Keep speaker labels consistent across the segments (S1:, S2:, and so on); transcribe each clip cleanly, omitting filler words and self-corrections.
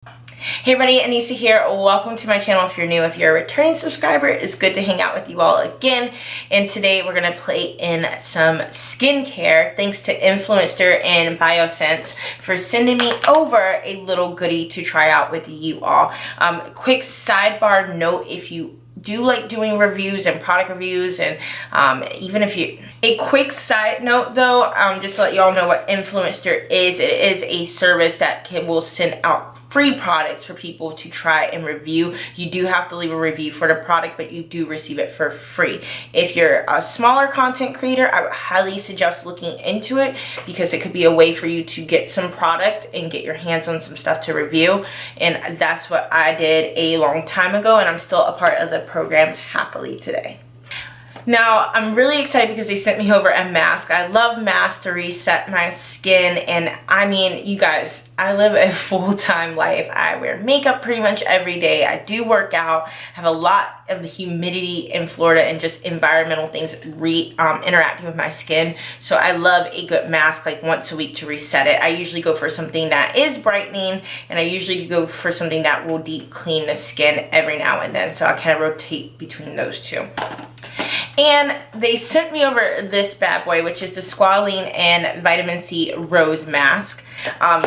S1: Hey everybody, Anissa here. Welcome to my channel if you're new. If you're a returning subscriber, it's good to hang out with you all again. And today we're going to play in some skincare. Thanks to Influenster and BIOSSANCE for sending me over a little goodie to try out with you all. Quick sidebar note, if you do like doing reviews and product reviews, and even if you, a quick side note though, just to let y'all know what Influencer is. It is a service that will send out free products for people to try and review. You do have to leave a review for the product, but you do receive it for free. If you're a smaller content creator, I would highly suggest looking into it because it could be a way for you to get some product and get your hands on some stuff to review. And that's what I did a long time ago, and I'm still a part of the program happily today. Now, I'm really excited because they sent me over a mask. I love masks to reset my skin, and I mean, you guys, I live a full-time life. I wear makeup pretty much every day. I do work out, have a lot of the humidity in Florida and just environmental things interacting with my skin. So I love a good mask like once a week to reset it. I usually go for something that is brightening, and I usually go for something that will deep clean the skin every now and then. So I kind of rotate between those two. And they sent me over this bad boy, which is the Squalane and Vitamin C Rose Mask.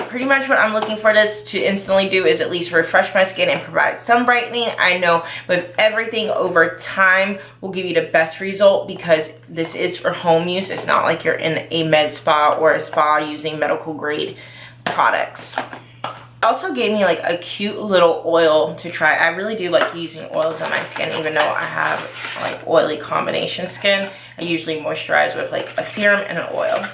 S1: Pretty much what I'm looking for this to instantly do is at least refresh my skin and provide some brightening. I know with everything over time will give you the best result because this is for home use. It's not like you're in a med spa or a spa using medical grade products. Also gave me like a cute little oil to try. I really do like using oils on my skin, even though I have like oily combination skin. I usually moisturize with like a serum and an oil.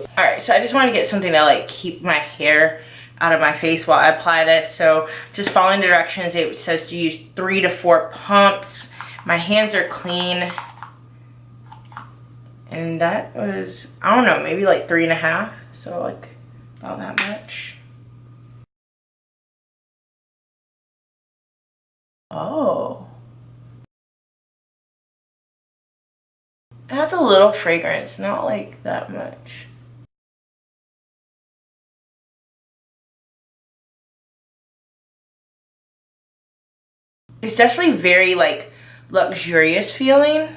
S1: All right, so I just want to get something to like keep my hair out of my face while I apply this. So just following the directions, it says to use 3 to 4 pumps. My hands are clean. And that was, I don't know, maybe like 3.5. So like about that much. Oh. It has a little fragrance, not like that much. It's definitely very like luxurious feeling.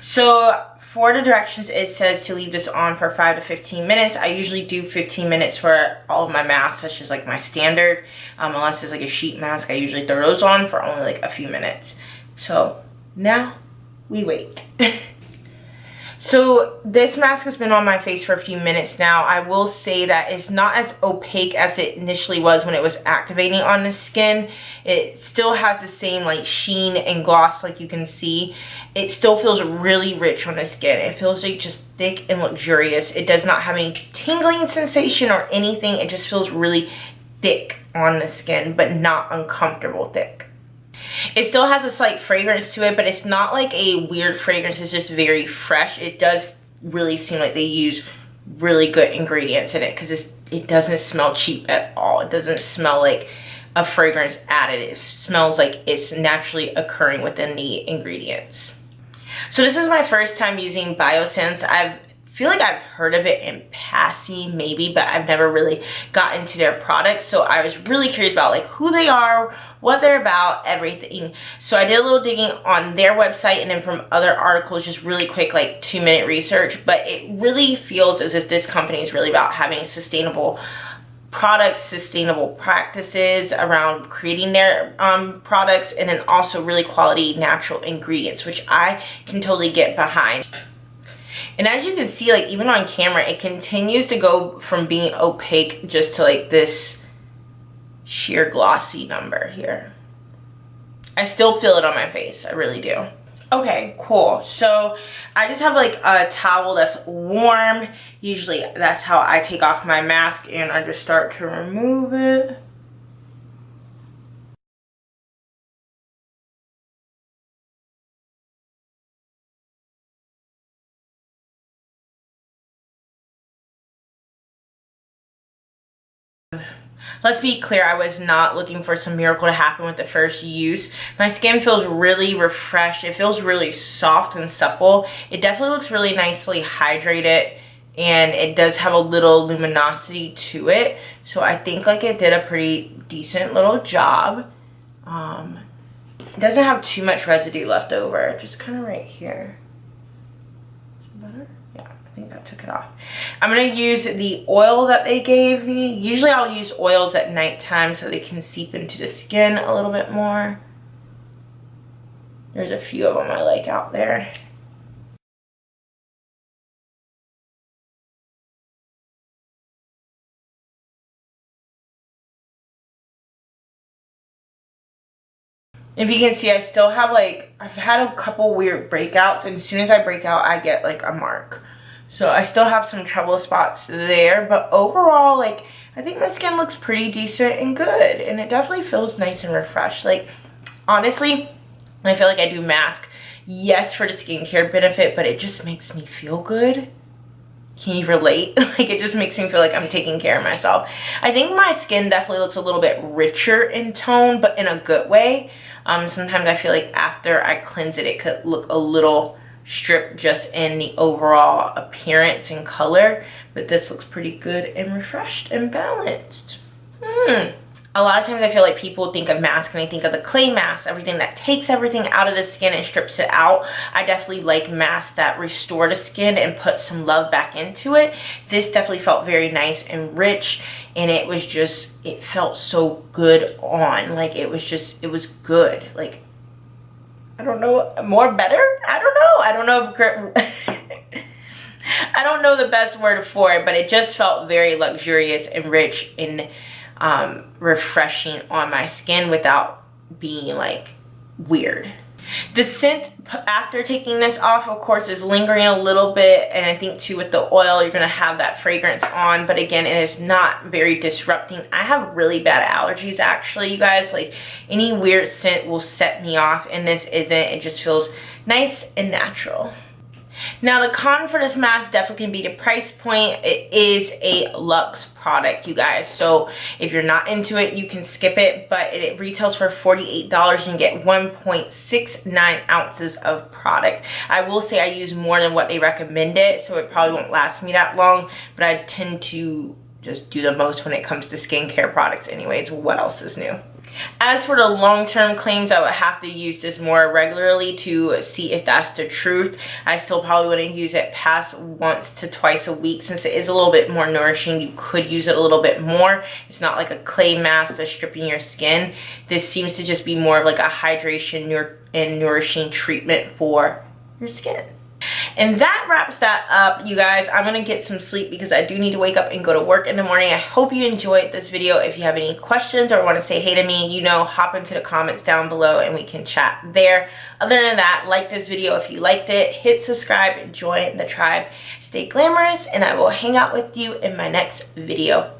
S1: So for the directions, it says to leave this on for 5 to 15 minutes. I usually do 15 minutes for all of my masks. That's just like my standard. Unless it's like a sheet mask, I usually throw those on for only like a few minutes. So now we wait. So this mask has been on my face for a few minutes now. I will say that it's not as opaque as it initially was when it was activating on the skin. It still has the same like sheen and gloss like you can see. It still feels really rich on the skin. It feels like just thick and luxurious. It does not have any tingling sensation or anything. It just feels really thick on the skin, but not uncomfortable thick. It still has a slight fragrance to it, but it's not like a weird fragrance. It's just very fresh. It does really seem like they use really good ingredients in it because it doesn't smell cheap at all. It doesn't smell like a fragrance added. It smells like it's naturally occurring within the ingredients. So this is my first time using BIOSSANCE. I feel like I've heard of it in passing maybe, but I've never really gotten into their products. So I was really curious about like who they are, what they're about, everything. So I did a little digging on their website and then from other articles, just really quick like 2-minute research. But it really feels as if this company is really about having sustainable products, sustainable practices around creating their products, and then also really quality natural ingredients, which I can totally get behind. And as you can see, like even on camera, it continues to go from being opaque just to like this sheer glossy number here. I still feel it on my face, I really do. Okay, cool. So I just have like a towel that's warm. Usually that's how I take off my mask, and I just start to remove it. Let's be clear, I was not looking for some miracle to happen with the first use. My skin feels really refreshed. It feels really soft and supple. It definitely looks really nicely hydrated, and it does have a little luminosity to it. So I think like it did a pretty decent little job. It doesn't have too much residue left over, just kind of right here. Better? Yeah, I think that took it off. I'm going to use the oil that they gave me. Usually I'll use oils at nighttime so they can seep into the skin a little bit more. There's a few of them I like out there. If you can see, I still have like, I've had a couple weird breakouts, and as soon as I break out, I get like a mark. So I still have some trouble spots there, but overall, like, I think my skin looks pretty decent and good, and it definitely feels nice and refreshed. Like, honestly, I feel like I do mask, yes, for the skincare benefit, but it just makes me feel good. Can you relate? Like, it just makes me feel like I'm taking care of myself. I think my skin definitely looks a little bit richer in tone, but in a good way. Sometimes I feel like after I cleanse it, it could look a little stripped just in the overall appearance and color, but this looks pretty good and refreshed and balanced. A lot of times I feel like people think of mask and they think of the clay mask, everything that takes everything out of the skin and strips it out. I definitely like masks that restore the skin and put some love back into it. This definitely felt very nice and rich, and it was just, it felt so good on. Like, it was good. Like, I don't know, more better? I don't know I don't know the best word for it, but it just felt very luxurious and rich and refreshing on my skin without being like weird. The scent after taking this off, of course, is lingering a little bit, and I think too with the oil you're gonna have that fragrance on, but again, it is not very disrupting. I have really bad allergies actually, you guys. Like, any weird scent will set me off, and this isn't. It just feels nice and natural. Now, the con for this mask definitely can be the price point. It is a luxe product, you guys. So if you're not into it, you can skip it, but it retails for $48 and get 1.69 ounces of product. I will say I use more than what they recommended, so it probably won't last me that long, but I tend to just do the most when it comes to skincare products anyways. What else is new? As for the long-term claims, I would have to use this more regularly to see if that's the truth. I still probably wouldn't use it past once to twice a week. Since it is a little bit more nourishing, you could use it a little bit more. It's not like a clay mask that's stripping your skin. This seems to just be more of like a hydration and nourishing treatment for your skin. And that wraps that up, you guys. I'm gonna get some sleep because I do need to wake up and go to work in the morning. I hope you enjoyed this video. If you have any questions or want to say hey to me, you know, hop into the comments down below and we can chat there. Other than that, like this video if you liked it, hit subscribe, join the tribe, stay glamorous, and I will hang out with you in my next video.